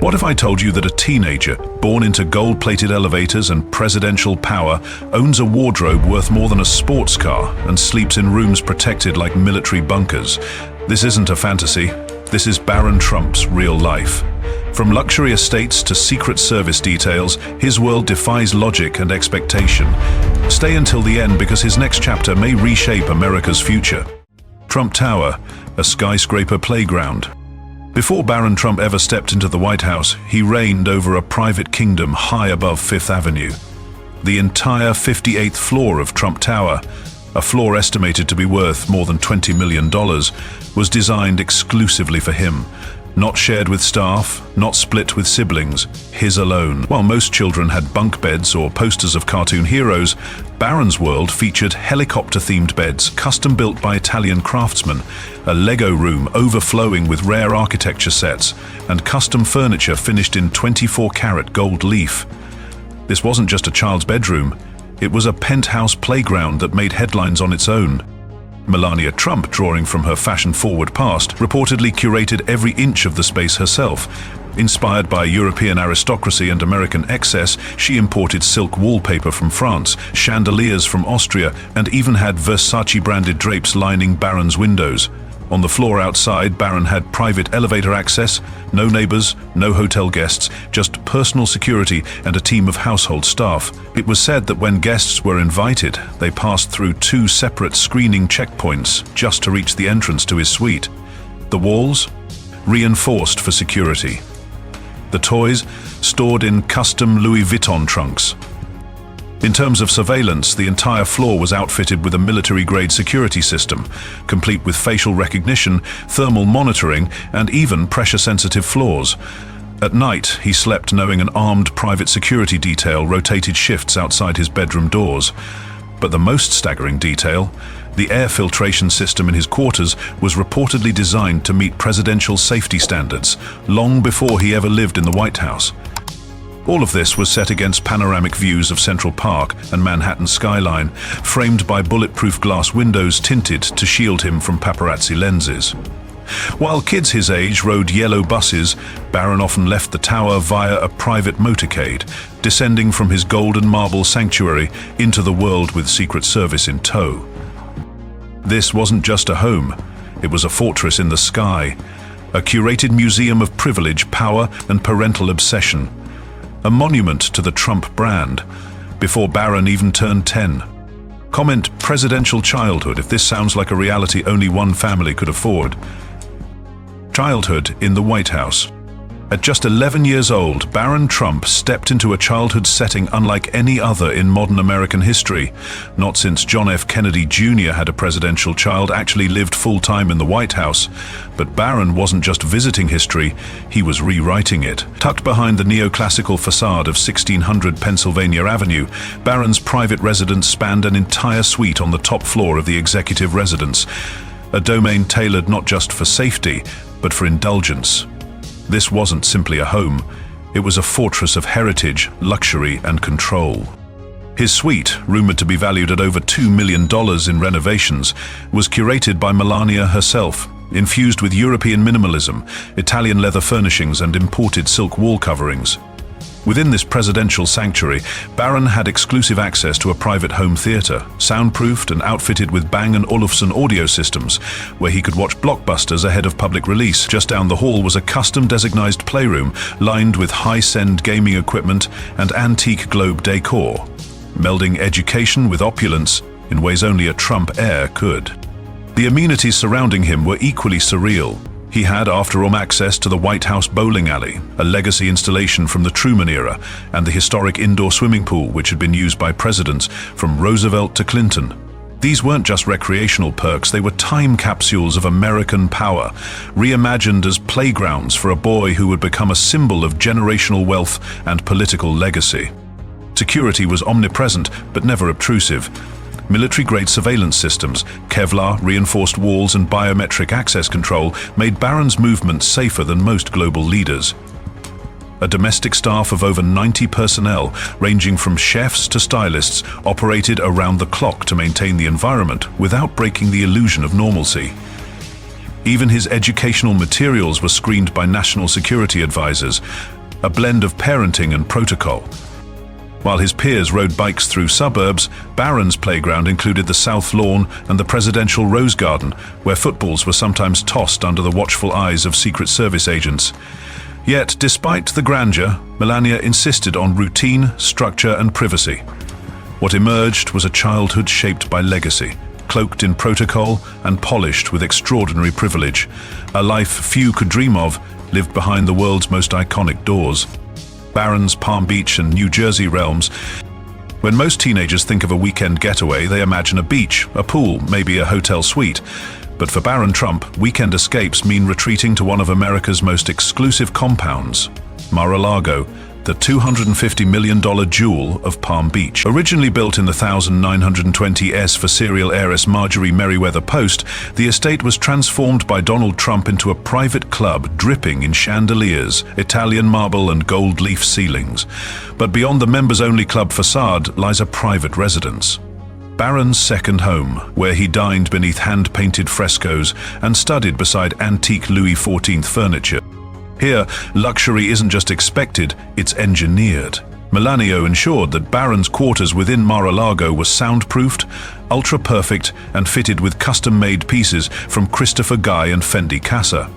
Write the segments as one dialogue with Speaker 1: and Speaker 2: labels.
Speaker 1: What if I told you that a teenager, born into gold-plated elevators and presidential power, owns a wardrobe worth more than a sports car and sleeps in rooms protected like military bunkers? This isn't a fantasy. This is Barron Trump's real life. From luxury estates to Secret Service details, his world defies logic and expectation. Stay until the end because his next chapter may reshape America's future. Trump Tower, a skyscraper playground. Before Barron Trump ever stepped into the White House, he reigned over a private kingdom high above Fifth Avenue. The entire 58th floor of Trump Tower, a floor estimated to be worth more than $20 million, was designed exclusively for him. Not shared with staff, not split with siblings, his alone. While most children had bunk beds or posters of cartoon heroes, Barron's world featured helicopter-themed beds custom-built by Italian craftsmen, a Lego room overflowing with rare architecture sets, and custom furniture finished in 24-karat gold leaf. This wasn't just a child's bedroom, it was a penthouse playground that made headlines on its own. Melania Trump, drawing from her fashion-forward past, reportedly curated every inch of the space herself. Inspired by European aristocracy and American excess, she imported silk wallpaper from France, chandeliers from Austria, and even had Versace-branded drapes lining Barron's windows. On the floor outside, Barron had private elevator access, no neighbors, no hotel guests, just personal security and a team of household staff. It was said that when guests were invited, they passed through 2 separate screening checkpoints just to reach the entrance to his suite. The walls? Reinforced for security. The toys? Stored in custom Louis Vuitton trunks. In terms of surveillance, the entire floor was outfitted with a military-grade security system, complete with facial recognition, thermal monitoring, and even pressure-sensitive floors. At night, he slept knowing an armed private security detail rotated shifts outside his bedroom doors. But the most staggering detail, the air filtration system in his quarters was reportedly designed to meet presidential safety standards, long before he ever lived in the White House. All of this was set against panoramic views of Central Park and Manhattan's skyline, framed by bulletproof glass windows tinted to shield him from paparazzi lenses. While kids his age rode yellow buses, Barron often left the tower via a private motorcade, descending from his golden marble sanctuary into the world with Secret Service in tow. This wasn't just a home, it was a fortress in the sky, a curated museum of privilege, power, and parental obsession. A monument to the Trump brand, before Barron even turned 10. Comment presidential childhood if this sounds like a reality only one family could afford. Childhood in the White House. At just 11 years old, Barron Trump stepped into a childhood setting unlike any other in modern American history. Not since John F. Kennedy Jr. had a presidential child actually lived full-time in the White House. But Barron wasn't just visiting history, he was rewriting it. Tucked behind the neoclassical facade of 1600 Pennsylvania Avenue, Barron's private residence spanned an entire suite on the top floor of the executive residence. A domain tailored not just for safety, but for indulgence. This wasn't simply a home, it was a fortress of heritage, luxury, and control. His suite, rumored to be valued at over $2 million in renovations, was curated by Melania herself, infused with European minimalism, Italian leather furnishings, and imported silk wall coverings. Within this presidential sanctuary, Barron had exclusive access to a private home theater, soundproofed and outfitted with Bang & Olufsen audio systems, where he could watch blockbusters ahead of public release. Just down the hall was a custom-designated playroom lined with high-end gaming equipment and antique globe decor, melding education with opulence in ways only a Trump heir could. The amenities surrounding him were equally surreal. He had, after all, access to the White House bowling alley, a legacy installation from the Truman era, and the historic indoor swimming pool which had been used by presidents from Roosevelt to Clinton. These weren't just recreational perks, they were time capsules of American power, reimagined as playgrounds for a boy who would become a symbol of generational wealth and political legacy. Security was omnipresent but never obtrusive. Military-grade surveillance systems, Kevlar, reinforced walls, and biometric access control made Barron's movements safer than most global leaders. A domestic staff of over 90 personnel, ranging from chefs to stylists, operated around the clock to maintain the environment without breaking the illusion of normalcy. Even his educational materials were screened by national security advisors. a blend of parenting and protocol. While his peers rode bikes through suburbs, Barron's playground included the South Lawn and the Presidential Rose Garden, where footballs were sometimes tossed under the watchful eyes of Secret Service agents. Yet, despite the grandeur, Melania insisted on routine, structure, and privacy. What emerged was a childhood shaped by legacy, cloaked in protocol and polished with extraordinary privilege. A life few could dream of lived behind the world's most iconic doors. Barron's Palm Beach and New Jersey realms. When most teenagers think of a weekend getaway, they imagine a beach, a pool, maybe a hotel suite. But for Barron Trump, weekend escapes mean retreating to one of America's most exclusive compounds, Mar-a-Lago, the $250 million jewel of Palm Beach. Originally built in the 1920s for serial heiress Marjorie Merriweather Post, the estate was transformed by Donald Trump into a private club dripping in chandeliers, Italian marble and gold leaf ceilings. But beyond the members-only club facade lies a private residence. Barron's second home, where he dined beneath hand-painted frescoes and studied beside antique Louis XIV furniture. Here, luxury isn't just expected, it's engineered. Melania ensured that Barron's quarters within Mar-a-Lago were soundproofed, ultra-perfect, and fitted with custom-made pieces from Christopher Guy and Fendi Casa.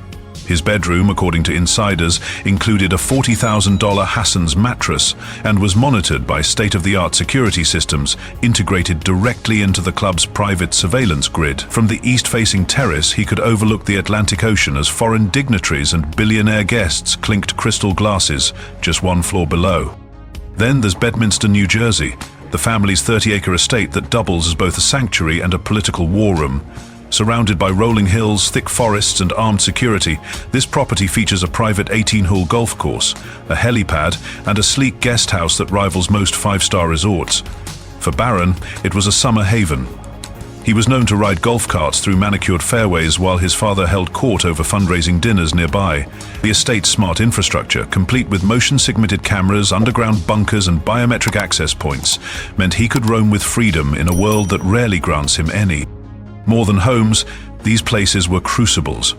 Speaker 1: His bedroom, according to insiders, included a $40,000 Hästens mattress and was monitored by state-of-the-art security systems integrated directly into the club's private surveillance grid. From the east-facing terrace, he could overlook the Atlantic Ocean as foreign dignitaries and billionaire guests clinked crystal glasses just one floor below. Then there's Bedminster, New Jersey, the family's 30-acre estate that doubles as both a sanctuary and a political war room. Surrounded by rolling hills, thick forests, and armed security, this property features a private 18-hole golf course, a helipad, and a sleek guest house that rivals most five-star resorts. For Barron, it was a summer haven. He was known to ride golf carts through manicured fairways while his father held court over fundraising dinners nearby. The estate's smart infrastructure, complete with motion-signated cameras, underground bunkers, and biometric access points, meant he could roam with freedom in a world that rarely grants him any. More than homes, these places were crucibles.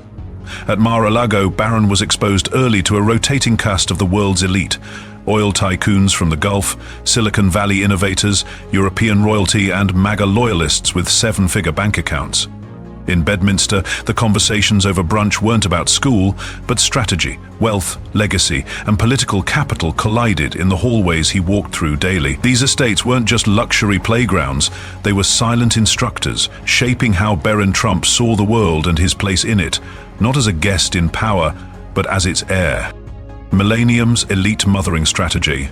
Speaker 1: At Mar-a-Lago, Barron was exposed early to a rotating cast of the world's elite. Oil tycoons from the Gulf, Silicon Valley innovators, European royalty, and MAGA loyalists with seven-figure bank accounts. In Bedminster, the conversations over brunch weren't about school, but strategy, wealth, legacy, and political capital collided in the hallways he walked through daily. These estates weren't just luxury playgrounds, they were silent instructors, shaping how Barron Trump saw the world and his place in it, not as a guest in power, but as its heir. Millennium's elite mothering strategy.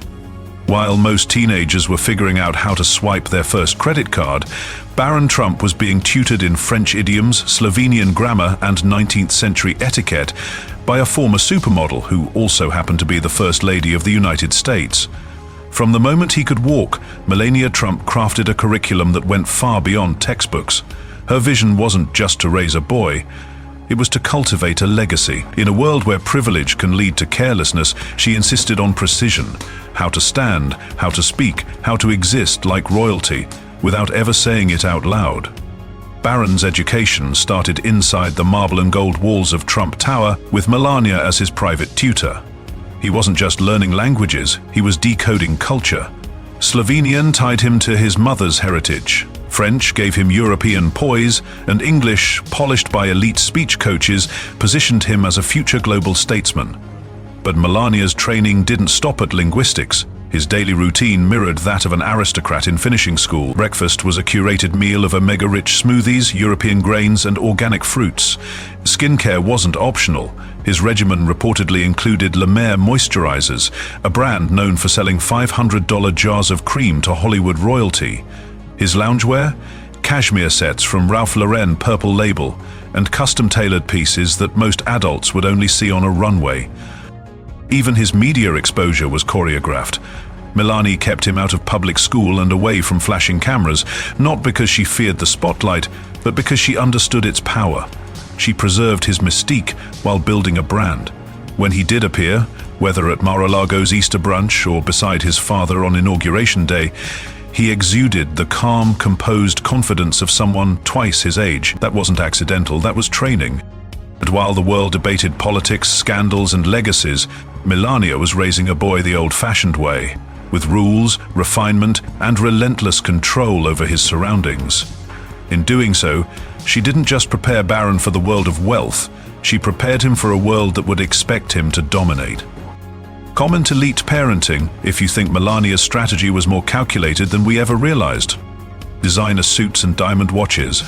Speaker 1: While most teenagers were figuring out how to swipe their first credit card, Barron Trump was being tutored in French idioms, Slovenian grammar, and 19th century etiquette by a former supermodel who also happened to be the First Lady of the United States. From the moment he could walk, Melania Trump crafted a curriculum that went far beyond textbooks. Her vision wasn't just to raise a boy. It was to cultivate a legacy. In a world where privilege can lead to carelessness, she insisted on precision. How to stand, how to speak, how to exist like royalty, without ever saying it out loud. Barron's education started inside the marble and gold walls of Trump Tower, with Melania as his private tutor. He wasn't just learning languages, he was decoding culture. Slovenian tied him to his mother's heritage. French gave him European poise, and English, polished by elite speech coaches, positioned him as a future global statesman. But Melania's training didn't stop at linguistics. His daily routine mirrored that of an aristocrat in finishing school. Breakfast was a curated meal of omega-rich smoothies, European grains, and organic fruits. Skincare wasn't optional. His regimen reportedly included La Mer moisturizers, a brand known for selling $500 jars of cream to Hollywood royalty. His loungewear? Cashmere sets from Ralph Lauren Purple Label, and custom-tailored pieces that most adults would only see on a runway. Even his media exposure was choreographed. Melania kept him out of public school and away from flashing cameras, not because she feared the spotlight, but because she understood its power. She preserved his mystique while building a brand. When he did appear, whether at Mar-a-Lago's Easter brunch or beside his father on Inauguration Day, he exuded the calm, composed confidence of someone twice his age. That wasn't accidental, that was training. But while the world debated politics, scandals, and legacies, Melania was raising a boy the old-fashioned way, with rules, refinement, and relentless control over his surroundings. In doing so, she didn't just prepare Barron for the world of wealth, she prepared him for a world that would expect him to dominate. Comment elite parenting if you think Melania's strategy was more calculated than we ever realized. Designer suits and diamond watches.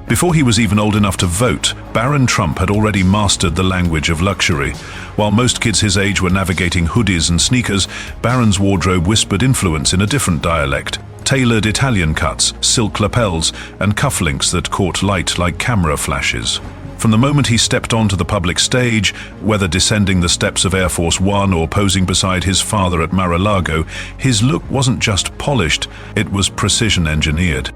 Speaker 1: Before he was even old enough to vote, Barron Trump had already mastered the language of luxury. While most kids his age were navigating hoodies and sneakers, Barron's wardrobe whispered influence in a different dialect. Tailored Italian cuts, silk lapels, and cufflinks that caught light like camera flashes. From the moment he stepped onto the public stage, whether descending the steps of Air Force One or posing beside his father at Mar-a-Lago, his look wasn't just polished, it was precision engineered.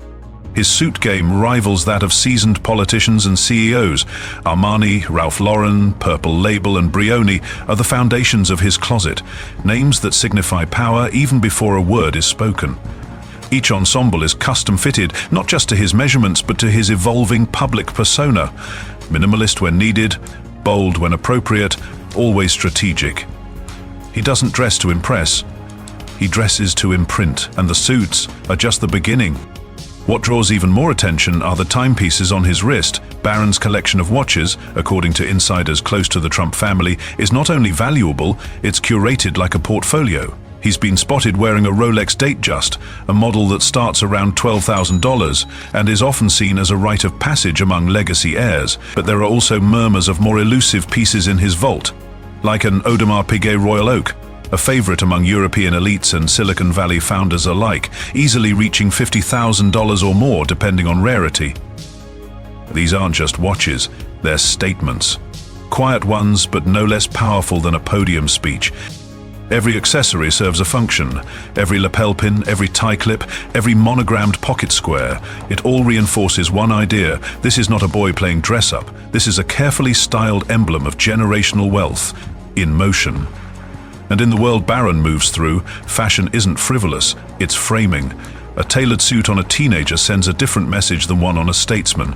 Speaker 1: His suit game rivals that of seasoned politicians and CEOs. Armani, Ralph Lauren, Purple Label, and Brioni are the foundations of his closet, names that signify power even before a word is spoken. Each ensemble is custom-fitted, not just to his measurements, but to his evolving public persona. Minimalist when needed, bold when appropriate, always strategic. He doesn't dress to impress, he dresses to imprint, and the suits are just the beginning. What draws even more attention are the timepieces on his wrist. Barron's collection of watches, according to insiders close to the Trump family, is not only valuable, it's curated like a portfolio. He's been spotted wearing a Rolex Datejust, a model that starts around $12,000 and is often seen as a rite of passage among legacy heirs. But there are also murmurs of more elusive pieces in his vault, like an Audemars Piguet Royal Oak, a favorite among European elites and Silicon Valley founders alike, easily reaching $50,000 or more depending on rarity. These aren't just watches, they're statements. Quiet ones, but no less powerful than a podium speech. Every accessory serves a function. Every lapel pin, every tie clip, every monogrammed pocket square. It all reinforces one idea. This is not a boy playing dress-up. This is a carefully styled emblem of generational wealth in motion. And in the world Barron moves through, fashion isn't frivolous, it's framing. A tailored suit on a teenager sends a different message than one on a statesman.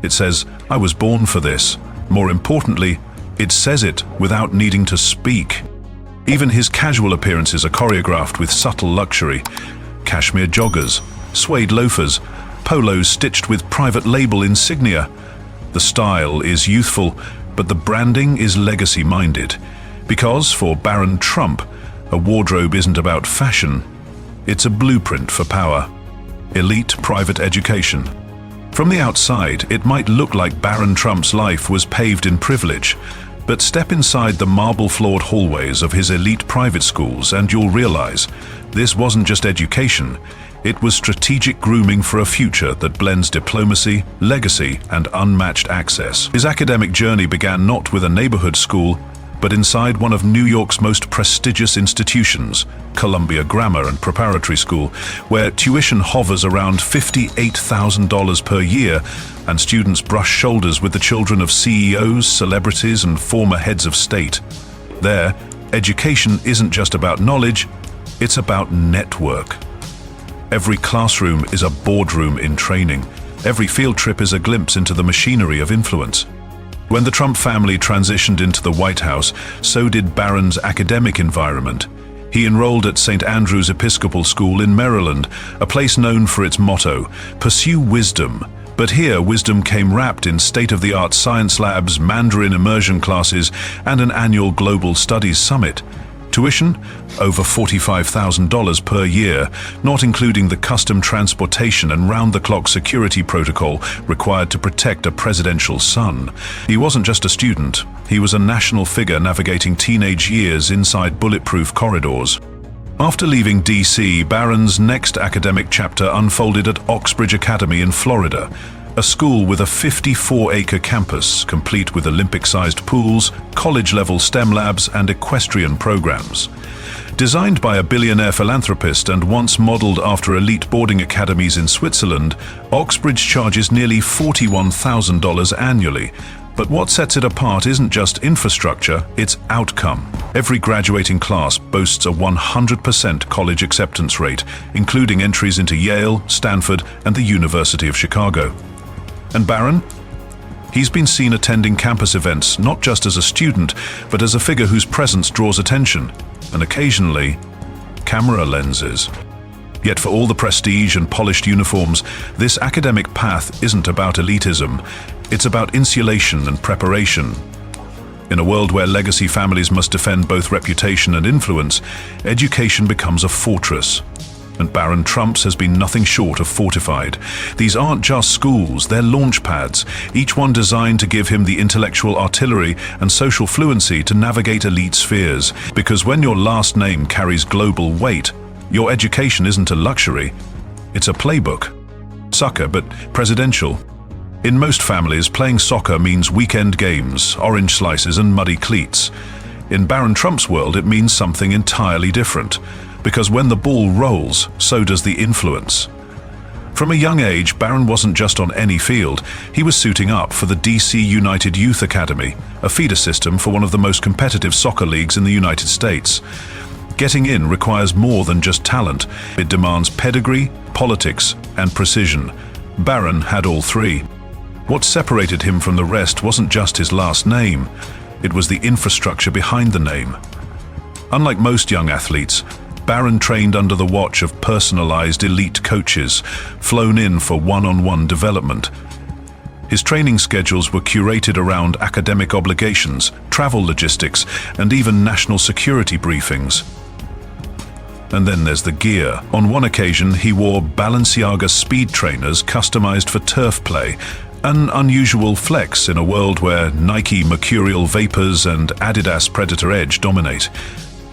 Speaker 1: It says, "I was born for this." More importantly, it says it without needing to speak. Even his casual appearances are choreographed with subtle luxury. Cashmere joggers, suede loafers, polos stitched with private label insignia. The style is youthful, but the branding is legacy-minded. Because, for Barron Trump, a wardrobe isn't about fashion. It's a blueprint for power. Elite private education. From the outside, it might look like Barron Trump's life was paved in privilege. But step inside the marble-floored hallways of his elite private schools and you'll realize this wasn't just education, it was strategic grooming for a future that blends diplomacy, legacy, and unmatched access. His academic journey began not with a neighborhood school, but inside one of New York's most prestigious institutions, Columbia Grammar and Preparatory School, where tuition hovers around $58,000 per year and students brush shoulders with the children of CEOs, celebrities, and former heads of state. There, education isn't just about knowledge, it's about network. Every classroom is a boardroom in training. Every field trip is a glimpse into the machinery of influence. When the Trump family transitioned into the White House, so did Barron's academic environment. He enrolled at St. Andrew's Episcopal School in Maryland, a place known for its motto, "Pursue wisdom." But here, wisdom came wrapped in state-of-the-art science labs, Mandarin immersion classes, and an annual Global Studies Summit. Tuition? Over $45,000 per year, not including the custom transportation and round-the-clock security protocol required to protect a presidential son. He wasn't just a student, he was a national figure navigating teenage years inside bulletproof corridors. After leaving DC, Barron's next academic chapter unfolded at Oxbridge Academy in Florida, a school with a 54-acre campus, complete with Olympic-sized pools, college-level STEM labs, and equestrian programs. Designed by a billionaire philanthropist and once modeled after elite boarding academies in Switzerland, Oxbridge charges nearly $41,000 annually. But what sets it apart isn't just infrastructure, it's outcome. Every graduating class boasts a 100% college acceptance rate, including entries into Yale, Stanford, and the University of Chicago. And Barron? He's been seen attending campus events not just as a student, but as a figure whose presence draws attention, and occasionally, camera lenses. Yet for all the prestige and polished uniforms, this academic path isn't about elitism. It's about insulation and preparation. In a world where legacy families must defend both reputation and influence, education becomes a fortress. And Barron Trump's has been nothing short of fortified. These aren't just schools, they're launch pads, each one designed to give him the intellectual artillery and social fluency to navigate elite spheres. Because when your last name carries global weight, your education isn't a luxury, it's a playbook. Soccer, but presidential. In most families, playing soccer means weekend games, orange slices and muddy cleats. In Barron Trump's world, it means something entirely different. Because when the ball rolls, so does the influence. From a young age, Barron wasn't just on any field. He was suiting up for the DC United Youth Academy, a feeder system for one of the most competitive soccer leagues in the United States. Getting in requires more than just talent. It demands pedigree, politics, and precision. Barron had all three. What separated him from the rest wasn't just his last name. It was the infrastructure behind the name. Unlike most young athletes, Barron trained under the watch of personalized elite coaches, flown in for one-on-one development. His training schedules were curated around academic obligations, travel logistics, and even national security briefings. And then there's the gear. On one occasion, he wore Balenciaga speed trainers customized for turf play, an unusual flex in a world where Nike Mercurial Vapors and Adidas Predator Edge dominate.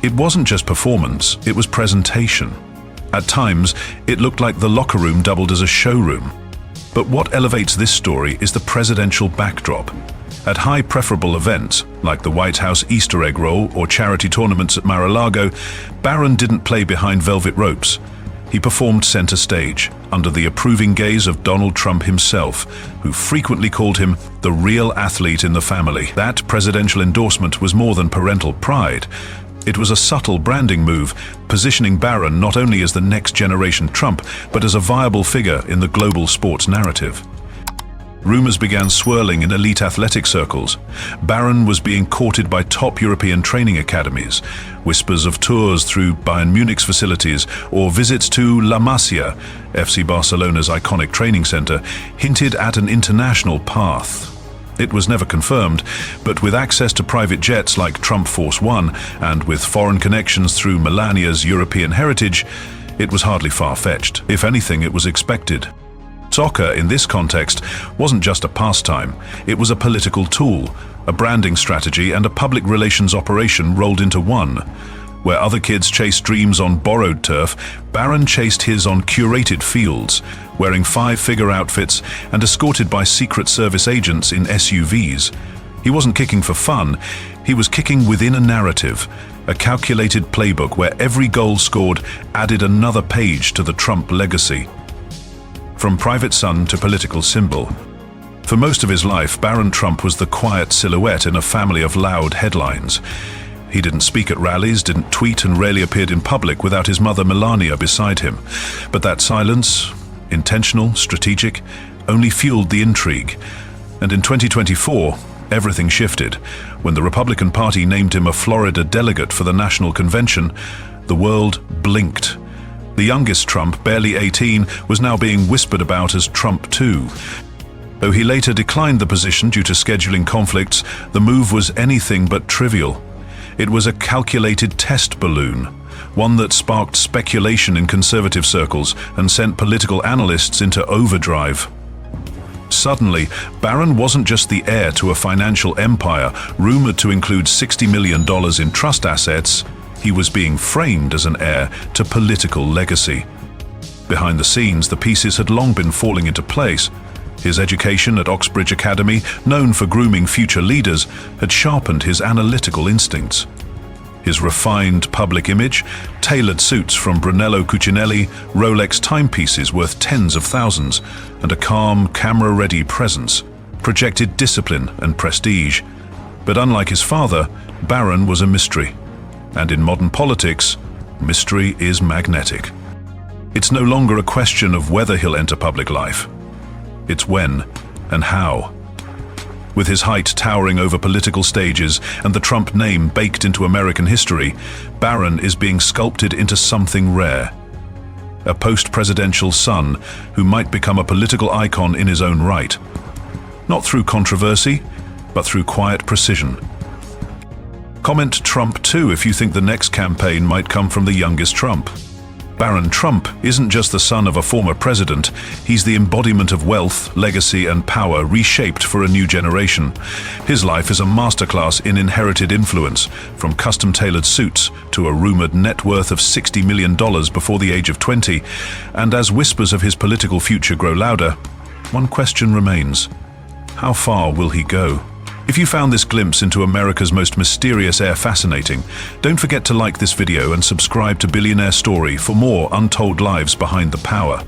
Speaker 1: It wasn't just performance, it was presentation. At times, it looked like the locker room doubled as a showroom. But what elevates this story is the presidential backdrop. At high preferable events, like the White House Easter egg roll or charity tournaments at Mar-a-Lago, Barron didn't play behind velvet ropes. He performed center stage, under the approving gaze of Donald Trump himself, who frequently called him the real athlete in the family. That presidential endorsement was more than parental pride. It was a subtle branding move, positioning Barron not only as the next generation Trump, but as a viable figure in the global sports narrative. Rumors began swirling in elite athletic circles. Barron was being courted by top European training academies. Whispers of tours through Bayern Munich's facilities or visits to La Masia, FC Barcelona's iconic training center, hinted at an international path. It was never confirmed, but with access to private jets like Trump Force One and with foreign connections through Melania's European heritage, it was hardly far-fetched. If anything, it was expected. Soccer, in this context, wasn't just a pastime. It was a political tool, a branding strategy, and a public relations operation rolled into one. Where other kids chased dreams on borrowed turf, Barron chased his on curated fields, wearing five-figure outfits and escorted by Secret Service agents in SUVs. He wasn't kicking for fun, he was kicking within a narrative, a calculated playbook where every goal scored added another page to the Trump legacy. From private son to political symbol. For most of his life, Barron Trump was the quiet silhouette in a family of loud headlines. He didn't speak at rallies, didn't tweet, and rarely appeared in public without his mother Melania beside him. But that silence, intentional, strategic, only fueled the intrigue. And in 2024, everything shifted. When the Republican Party named him a Florida delegate for the national convention, the world blinked. The youngest Trump, barely 18, was now being whispered about as Trump 2. Though he later declined the position due to scheduling conflicts, the move was anything but trivial. It was a calculated test balloon, one that sparked speculation in conservative circles and sent political analysts into overdrive. Suddenly, Barron wasn't just the heir to a financial empire rumored to include $60 million in trust assets, he was being framed as an heir to political legacy. Behind the scenes, the pieces had long been falling into place. His education at Oxbridge Academy, known for grooming future leaders, had sharpened his analytical instincts. His refined public image, tailored suits from Brunello Cucinelli, Rolex timepieces worth tens of thousands, and a calm, camera-ready presence projected discipline and prestige. But unlike his father, Barron was a mystery. And in modern politics, mystery is magnetic. It's no longer a question of whether he'll enter public life. It's when and how. With his height towering over political stages and the Trump name baked into American history, Barron is being sculpted into something rare. A post-presidential son who might become a political icon in his own right. Not through controversy, but through quiet precision. Comment Trump too if you think the next campaign might come from the youngest Trump. Barron Trump isn't just the son of a former president, he's the embodiment of wealth, legacy and power reshaped for a new generation. His life is a masterclass in inherited influence, from custom-tailored suits to a rumored net worth of $60 million before the age of 20. And as whispers of his political future grow louder, one question remains: how far will he go? If you found this glimpse into America's most mysterious heir fascinating, don't forget to like this video and subscribe to Billionaire Story for more untold lives behind the power.